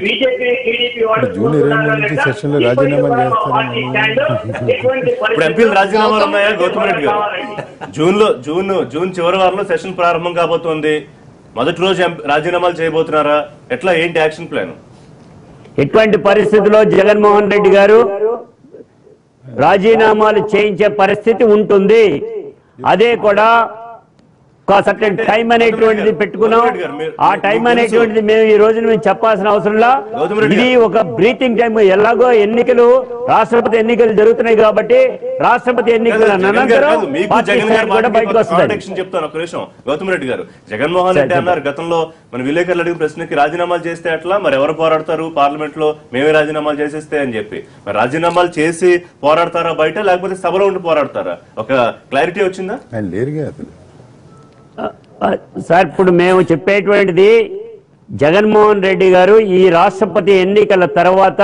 బీజేపీ టీడీపీ వాళ్ళు ఇప్పుడు ఎంపీలు రాజీనామాలు ఉన్నాయా గౌతమ్ రెడ్డి గారు? జూన్ చివరి వారంలో సెషన్ ప్రారంభం కాబోతోంది. మొదటి రోజు రాజీనామాలు చేయబోతున్నారా? ఎట్లా, ఏంటి యాక్షన్ ప్లాన్? ఎటువంటి పరిస్థితుల్లో జగన్మోహన్ రెడ్డి గారు రాజీనామాలు చేయించే పరిస్థితి ఉంటుంది. అదే కూడా సర్టెన్ టైం అనేటువంటిది పెట్టుకున్నాం. ఆ టైం అనేటువంటిది మేము ఈ రోజున మేము చెప్పాల్సిన అవసరంలా. ఇది ఒక బ్రీతింగ్ టైం. ఎలాగో ఎన్నికలు, రాష్ట్రపతి ఎన్నికలు జరుగుతున్నాయి కాబట్టి రాష్ట్రపతి ఎన్నికల అనంతరం కూడా బయటకు వస్తుంది. చెప్తాను ఒక నిమిషం. గౌతమ్ రెడ్డి గారు, జగన్మోహన్ రెడ్డి అన్నారు గతంలో మన విలేకరులు అడిగిన ప్రశ్నకి రాజీనామాలు చేస్తే ఎట్లా, మరి ఎవరు పోరాడతారు పార్లమెంట్ లో, మేమే రాజీనామాలు చేసేస్తే అని చెప్పి. మరి రాజీనామాలు చేసి పోరాడతారా బయట, లేకపోతే సభలో ఉండి పోరాడతారా? ఒక క్లారిటీ వచ్చిందా? సార్, ఇప్పుడు మేము చెప్పేటువంటిది జగన్మోహన్ రెడ్డి గారు ఈ రాష్ట్రపతి ఎన్నికల తర్వాత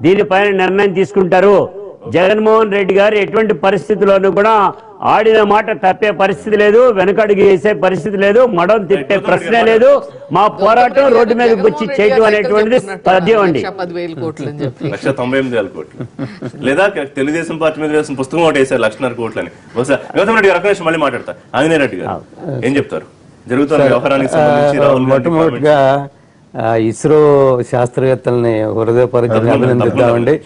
దీనిపైన నిర్ణయం తీసుకుంటారు. జగన్మోహన్ రెడ్డి గారు ఎటువంటి పరిస్థితుల్లోనూ కూడా ఆడిన మాట తప్పే పరిస్థితి లేదు, వెనకడుగు వేసే పరిస్థితి లేదు, మడం తిప్పే ప్రశ్నే లేదు. మా పోరాటం రోడ్డు మీదకి వచ్చి చేయటం అనేటువంటిది సాధ్యం అండి. 1,90,000 కోట్లు లేదా తెలుగుదేశం పార్టీ మీద వేసిన పుస్తకం ఒకటి వేసారు 1,50,000 కోట్లు అని. బహుశా గౌతమ్ రెడ్డి గారు ఒక నిమిషం మళ్ళీ మాట్లాడతా. ఆంజనేయ రెడ్డి గారు ఏం చెప్తారు జరుగుతున్న వ్యవహారానికి సంబంధించి? మొట్టమొదటిగా ఇస్రో శాస్త్రవేత్తల్ని హృదయపూర్వకంగా అభినందిద్దామండి.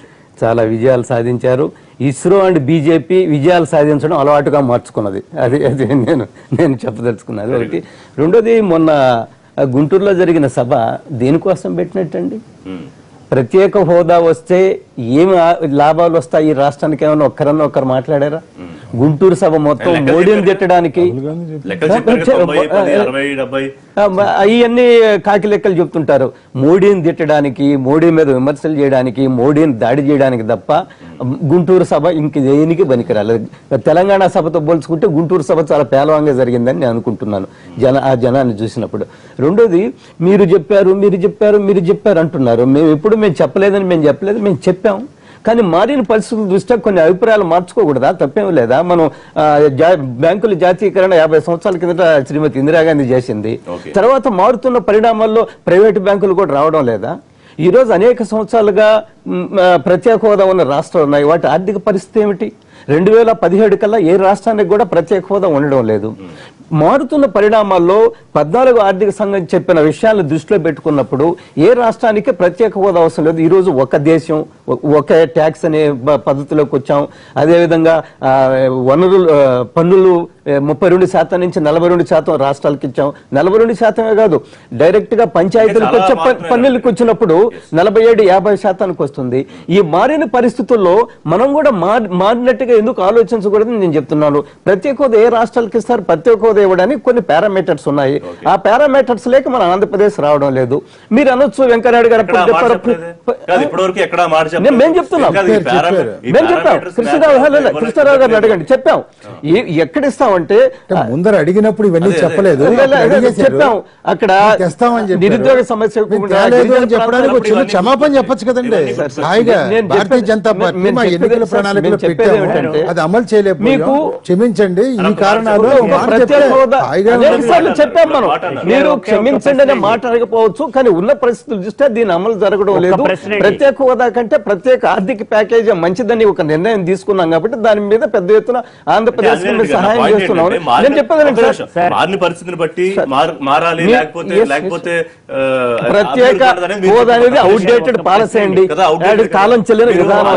చాలా విజయాలు సాధించారు. ఇస్రో అండ్ బీజేపీ విజయాలు సాధించడం అలవాటుగా మార్చుకున్నది. అది నేను చెప్పదలుచుకున్నది ఒకటి. రెండోది, మొన్న గుంటూరులో జరిగిన సభ దేనికోసం పెట్టినట్టండి? ప్రత్యేక హోదా వస్తే ఏమి లాభాలు వస్తాయి ఈ రాష్ట్రానికి ఏమైనా ఒక్కరన్నా ఒక్కరు మాట్లాడారా? గుంటూరు సభ మొత్తం మోడీని తిట్టడానికి, అవన్నీ కాకి లెక్కలు చెప్తుంటారు. మోడీని తిట్టడానికి, మోడీ మీద విమర్శలు చేయడానికి, మోడీని దాడి చేయడానికి తప్ప గుంటూరు సభ ఇంక దేనికి పనికిరాలేదు. తెలంగాణ సభతో పోల్చుకుంటే గుంటూరు సభ చాలా పేలవంగా జరిగిందని నేను అనుకుంటున్నాను ఆ జనాన్ని చూసినప్పుడు. రెండోది, మీరు చెప్పారు అంటున్నారు. మేము చెప్పలేదని మేము చెప్పలేదు, మేము చెప్పాం. కానీ మారిన పరిస్థితుల దృష్ట్యా కొన్ని అభిప్రాయాలు మార్చుకోకూడదా? తప్పేం లేదా? మనం బ్యాంకుల జాతీయకరణ 50 సంవత్సరాల కిందట శ్రీమతి ఇందిరాగాంధీ చేసింది. తర్వాత మారుతున్న పరిణామాల్లో ప్రైవేటు బ్యాంకులు కూడా రావడం లేదా? ఈ రోజు అనేక సంవత్సరాలుగా ప్రత్యేక హోదా ఉన్న రాష్ట్రాలు ఉన్నాయి. వాటి ఆర్థిక పరిస్థితి ఏమిటి? 2017 కల్లా ఏ రాష్ట్రానికి కూడా ప్రత్యేక హోదా ఉండడం లేదు. మారుతున్న పరిణామాల్లో 14వ ఆర్థిక సంఘం చెప్పిన విషయాలను దృష్టిలో పెట్టుకున్నప్పుడు ఏ రాష్ట్రానికి ప్రత్యేక హోదా అవసరం లేదు. ఈరోజు ఒక దేశం, ఒక ట్యాక్స్ అనే పద్ధతిలోకి వచ్చాం. అదేవిధంగా పన్నులు 32% నుంచి 42% రాష్ట్రాలకు ఇచ్చాం. 42% కాదు, డైరెక్ట్ గా పంచాయతీలకు వచ్చే పన్నులకు వచ్చినప్పుడు 47-50% వస్తుంది. ఈ మారిన పరిస్థితుల్లో మనం కూడా మారినట్టుగా ఎందుకు ఆలోచించకూడదని నేను చెప్తున్నాను. ప్రత్యేక హోదా ఏ రాష్ట్రాలకు ఇస్తారు? ప్రత్యేక హోదా ఇవ్వడానికి కొన్ని పారామీటర్స్ ఉన్నాయి. ఆ పారామీటర్స్ లేక మన ఆంధ్రప్రదేశ్ రావడం లేదు. మీరు అనొచ్చు వెంకయ్యనాయుడు గారు మేము చెప్తున్నాం, కృష్ణరావు గారిని అడగండి, చెప్పాం. ఎక్కడ ఇస్తామంటే ముందర అడిగినప్పుడు ఇవన్నీ చెప్పలేదు, చెప్పాం. అక్కడ నిరుద్యోగ సమస్య చెప్పడానికి క్షమాపణ చెప్పొచ్చు కదండి. భారతీయ జనతా పార్టీ మా ఎన్నికల ప్రణాళికలో పెట్టాము, అది అమలు చేయలేదు. మీకు క్షమించండి, ఈ కారణాలు చెప్పాం మనం. మీరు క్షమించండి అనే మాట అడగపోవచ్చు, కానీ ఉన్న పరిస్థితులు చూస్తే దీని అమలు జరగడం లేదు. ప్రత్యేక హోదా కంటే ప్రత్యేక ఆర్థిక ప్యాకేజీ మంచిదని ఒక నిర్ణయం తీసుకున్నాం కాబట్టి దాని మీద పెద్ద ఎత్తున ఆంధ్రప్రదేశ్ సహాయం చేస్తున్నాం. నేను చెప్పేదండి ప్రత్యేక హోదా అనేది అవుట్డేటెడ్ పాలసీ అండి, కాలం చెల్లిన విధానం.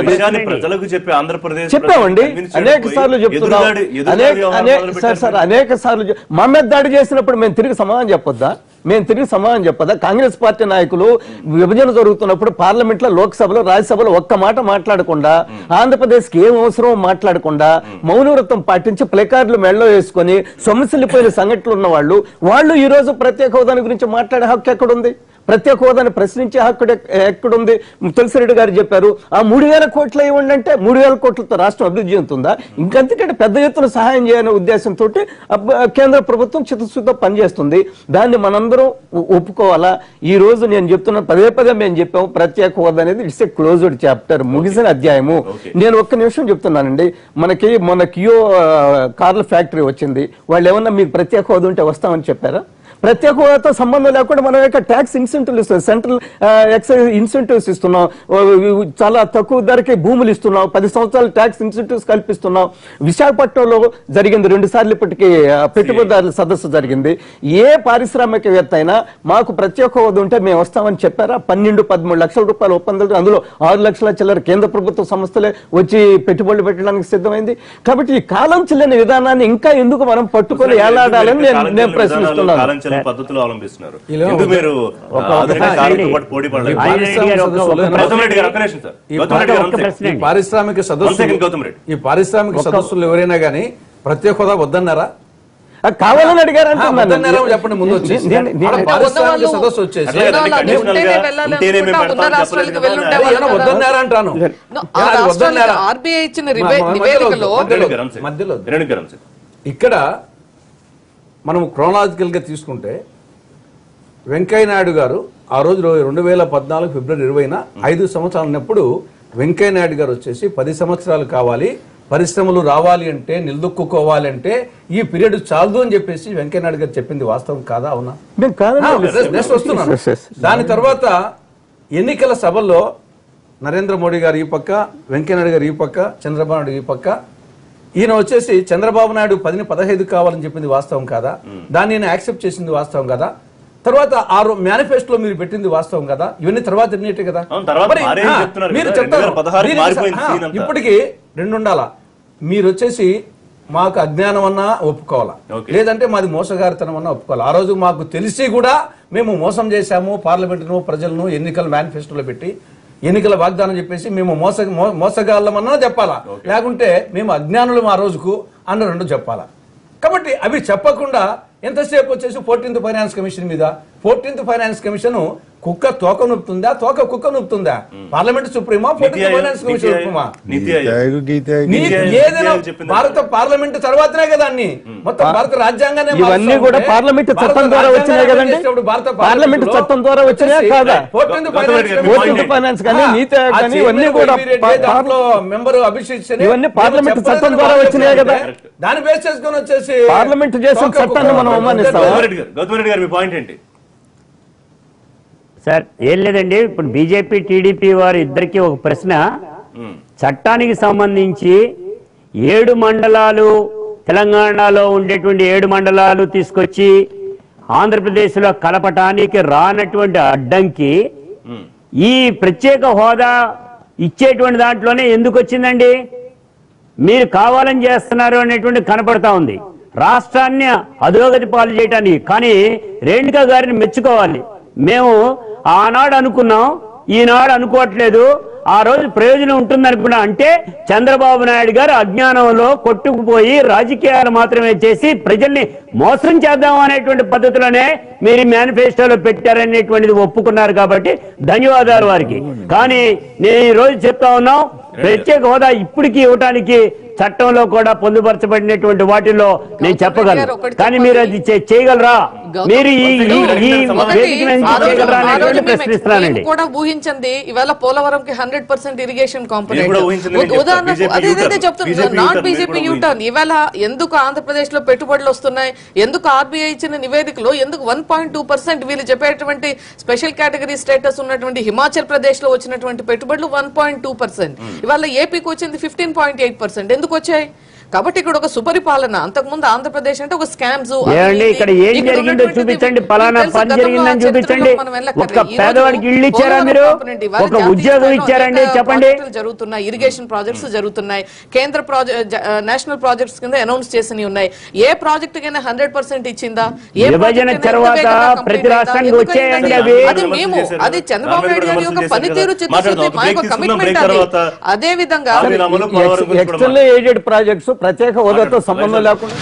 చెప్పామండి, అనేక సార్లు చెప్తున్నాం. అనేక సార్లు మా మీద దాడి చేసినప్పుడు మేము తిరిగి సమాధానం చెప్పొద్దా? కాంగ్రెస్ పార్టీ నాయకులు విభజన జరుగుతున్నప్పుడు పార్లమెంట్ లో, లోక్సభలో, రాజ్యసభలో ఒక్క మాట మాట్లాడకుండా, ఆంధ్రప్రదేశ్ కి ఏం అవసరమో మాట్లాడకుండా మౌనవ్రతం పాటించి ప్లకార్డులు మెడలో వేసుకొని సొమ్మసిల్లిపోయిన సంఘటనలు ఉన్న వాళ్ళు ఈ రోజు ప్రత్యేక హోదా గురించి మాట్లాడే హక్కు ఎక్కడుంది? ప్రత్యేక హోదాని ప్రశ్నించే హక్కు ఎక్కడుంది? తులసిరెడ్డి గారు చెప్పారు ఆ 3,000 కోట్లు ఇవ్వండి అంటే 3,000 కోట్లతో రాష్ట్రం అభివృద్ధి చెందుతుందా? ఇంకంతకంటే పెద్ద ఎత్తున సహాయం చేయాలనే ఉద్దేశంతో కేంద్ర ప్రభుత్వం చిత్తశుద్ధితో పనిచేస్తుంది. దాన్ని మనందరం ఒప్పుకోవాలా? ఈ రోజు నేను చెప్తున్నా, పదే పదే మేము చెప్పాము, ప్రత్యేక హోదా అనేది ఇట్స్ ఏ క్లోజ్డ్ చాప్టర్, ముగిసిన అధ్యాయము. నేను ఒక్క నిమిషం చెప్తున్నానండి. మనకి మొన్న కియో కార్ల ఫ్యాక్టరీ వచ్చింది. వాళ్ళు ఏమన్నా మీకు ప్రత్యేక హోదా ఉంటే వస్తామని చెప్పారా? ప్రత్యేక హోదాతో సంబంధం లేకుండా మనం యొక్క ట్యాక్స్ ఇన్సెంటివ్లు ఇస్తున్నాం, సెంట్రల్ ఎక్సైజ్ ఇన్సెంటివ్స్ ఇస్తున్నాం, చాలా తక్కువ ధరకి భూములు ఇస్తున్నాం, 10 సంవత్సరాలు ట్యాక్స్ ఇన్సెంటివ్స్ కల్పిస్తున్నాం. విశాఖపట్నంలో జరిగింది 2 సార్లు ఇప్పటికీ పెట్టుబడిదారుల సదస్సు జరిగింది. ఏ పారిశ్రామికవేత్త అయినా మాకు ప్రత్యేక హోదా ఉంటే మేము వస్తామని చెప్పారా? 12-13 లక్షల రూపాయల ఒప్పందాలు, అందులో 6 లక్షల చిల్లర కేంద్ర ప్రభుత్వ సంస్థలే వచ్చి పెట్టుబడులు పెట్టడానికి సిద్ధమైంది. కాబట్టి ఈ కాలం చెల్లిన విధానాన్ని ఇంకా ఎందుకు మనం పట్టుకొని ఏలాడాలని నేను ప్రశ్నిస్తున్నాను. పద్ధతులు అవలంబిస్తున్నారు. ఈ పారిశ్రామిక సదస్సులు ఎవరైనా గానీ ప్రత్యేక హోదా వద్దన్నారా? కావాలని అడిగారంటే చెప్పండి. ముందు వచ్చేసి సదస్సు వచ్చేసి వద్దన్నారా అంటాను. ఇక్కడ మనం క్రోనాలజికల్ గా తీసుకుంటే వెంకయ్య నాయుడు గారు ఆ రోజు 2014 ఫిబ్రవరి 20న 5 సంవత్సరాలు ఉన్నప్పుడు వెంకయ్య నాయుడు గారు వచ్చేసి 10 సంవత్సరాలు కావాలి, పరిశ్రమలు రావాలి అంటే, నిలదొక్కుకోవాలి అంటే ఈ పీరియడ్ చాలదు అని చెప్పేసి వెంకయ్య నాయుడు గారు చెప్పింది వాస్తవం కాదా? అవునా? వస్తున్నాను. దాని తర్వాత ఎన్నికల సభల్లో నరేంద్ర మోడీ గారు ఈ పక్క, వెంకయ్య నాయుడు గారు ఈ పక్క, చంద్రబాబు నాయుడు ఈ పక్క. ఈయన వచ్చేసి చంద్రబాబు నాయుడు 10ని 15 కావాలని చెప్పింది వాస్తవం కాదా? దాన్ని నేను యాక్సెప్ట్ చేసింది వాస్తవం కదా? తర్వాత ఆ మేనిఫెస్టోలో మీరు పెట్టింది వాస్తవం కదా? ఇవన్నీ తర్వాత ఎన్నిటే కదా? మీరు చెప్తారు ఇప్పటికీ 2 ఉండాలా. మీరు వచ్చేసి మాకు అజ్ఞానం అన్నా ఒప్పుకోవాలా, లేదంటే మాది మోసగారితనం అన్నా ఒప్పుకోవాలి. ఆ రోజు మాకు తెలిసి కూడా మేము మోసం చేశాము, పార్లమెంటును ప్రజలను ఎన్నికల మేనిఫెస్టోలో పెట్టి ఎన్నికల వాగ్దానం చెప్పేసి మేము మోసగాళ్ళమన్నా చెప్పాలా, లేకుంటే మేము అజ్ఞానులం ఆ రోజుకు అన్న 2 చెప్పాలా. కాబట్టి అవి చెప్పకుండా ఎంతసేపు వచ్చేసి 14th ఫైనాన్స్ కమిషన్ మీద 14th ఫైనాన్స్ కమిషన్ కుక్క తోక నొప్పుతుందా, తోక కుక్క నొప్పుతుందా? పార్లమెంట్ సుప్రీమా, 14th ఫైనాన్స్ కమిషన్ సుప్రీమా? ఏదైనా భారత పార్లమెంట్ తర్వాతనే కదా అన్ని, మొత్తం భారత రాజ్యాంగాన్ని ఇవన్నీ కూడా పార్లమెంట్ చట్టం ద్వారా వచ్చినాయి కదండి. పార్లమెంట్ చట్టం ద్వారా వచ్చినాయి కాదా? 14th ఫైనాన్స్ కానీ, నీతి ఆయోగ్ కానీ ఇవన్నీ కూడా మెంబర్ అభిషేక్ ఇవన్నీ పార్లమెంట్ చట్టం ద్వారా వచ్చినాయి కదా. దాన్ని బేస్ చేసుకొని వచ్చేసి పార్లమెంట్ చేసిన చట్టాన్ని మనం అవమానిస్తాం. గౌతమ్ రెడ్డి గారు మీ పాయింట్ ఏంటి? సార్ ఏం లేదండి, ఇప్పుడు బీజేపీ టీడీపీ వారు ఇద్దరికి ఒక ప్రశ్న. చట్టానికి సంబంధించి 7 మండలాలు, తెలంగాణలో ఉండేటువంటి 7 మండలాలు తీసుకొచ్చి ఆంధ్రప్రదేశ్లో కలపటానికి రానటువంటి అడ్డంకి ఈ ప్రత్యేక హోదా ఇచ్చేటువంటి దాంట్లోనే ఎందుకు వచ్చిందండి? మీరు కావాలని చేస్తున్నారు అనేటువంటి కనపడతా ఉంది. రాష్ట్రాన్ని అధోగతి పాలు చేయటానికి. కానీ రేణుకా గారిని మెచ్చుకోవాలి. మేము ఆనాడు అనుకున్నాం, ఈనాడు అనుకోవట్లేదు. ఆ రోజు ప్రయోజనం ఉంటుందనుకున్నా. అంటే చంద్రబాబు నాయుడు గారు అజ్ఞానంలో కొట్టుకుపోయి రాజకీయాలు మాత్రమే చేసి ప్రజల్ని మోసం చేద్దాం అనేటువంటి పద్ధతిలోనే మీరు మేనిఫెస్టోలో పెట్టారనేటువంటిది ఒప్పుకున్నారు. కాబట్టి ధన్యవాదాలు వారికి. కానీ నేను ఈ రోజు చెప్తా ఉన్నాం, ప్రత్యేక హోదా ఇప్పటికీ ఇవ్వటానికి చట్టంలో కూడా పొందుపరచబడినటువంటి వాటిల్లో నేను చెప్పగలను. కానీ మీరు అది చేయగలరా? మీరు ప్రశ్నిస్తున్నానండి. కూడా ఊహించండి, ఇవాళ పోలవరంకి 100% ఇరిగేషన్ కాంపోనెంట్. ఉదాహరణకు అదే చెప్తున్నారు, నాన్ బీజేపీ యూటర్న్. ఇవాళ ఎందుకు ఆంధ్రప్రదేశ్ లో పెట్టుబడులు వస్తున్నాయి? ఎందుకు ఆర్బీఐ ఇచ్చిన నివేదికలో ఎందుకు 1.2% వీళ్ళు చెప్పేటువంటి స్పెషల్ కేటగిరీ స్టేటస్ ఉన్నటువంటి హిమాచల్ ప్రదేశ్ లో వచ్చినటువంటి పెట్టుబడులు 1.2%. ఇవాళ ఏపీకి వచ్చింది 15.8%. ఎందుకు వచ్చాయి? కాబట్టి ఇక్కడ ఒక సుపరిపాలన. అంతకుముందు ఆంధ్రప్రదేశ్ అంటే ఒక స్కామ్స్. ఇక్కడ ఏం జరిగిందో చూపించండి, పలానా పని జరిగిందని చూపించండి. ఒక పేదవాడికి ఇల్లు ఇచ్చారా మీరు? ఒక ఉద్యోగం ఇచ్చారండి? చెప్పండి. జరుగుతున్నాయి, ఇరిగేషన్ ప్రాజెక్ట్స్ జరుగుతున్నాయి, కేంద్ర నేషనల్ ప్రాజెక్ట్స్ కింద అనౌన్స్ చేసినవి ఉన్నాయి. ఏ ప్రాజెక్ట్ కైనా 100% ఇచ్చిందా? విభజన తర్వాత ప్రతి రాష్ట్రానికి వచ్చాయండి అవి. అది మేము, అది చంద్రబాబు నాయుడు గారి యొక్క పనితీరు, చిత్తశుద్ధి, మా యొక్క కమిట్మెంట్. అదే విధంగా ఎక్స్టర్నల్ ఎయిడెడ్ ప్రాజెక్ట్స్ ప్రత్యేక హోదాతో సంబంధం లేకుండా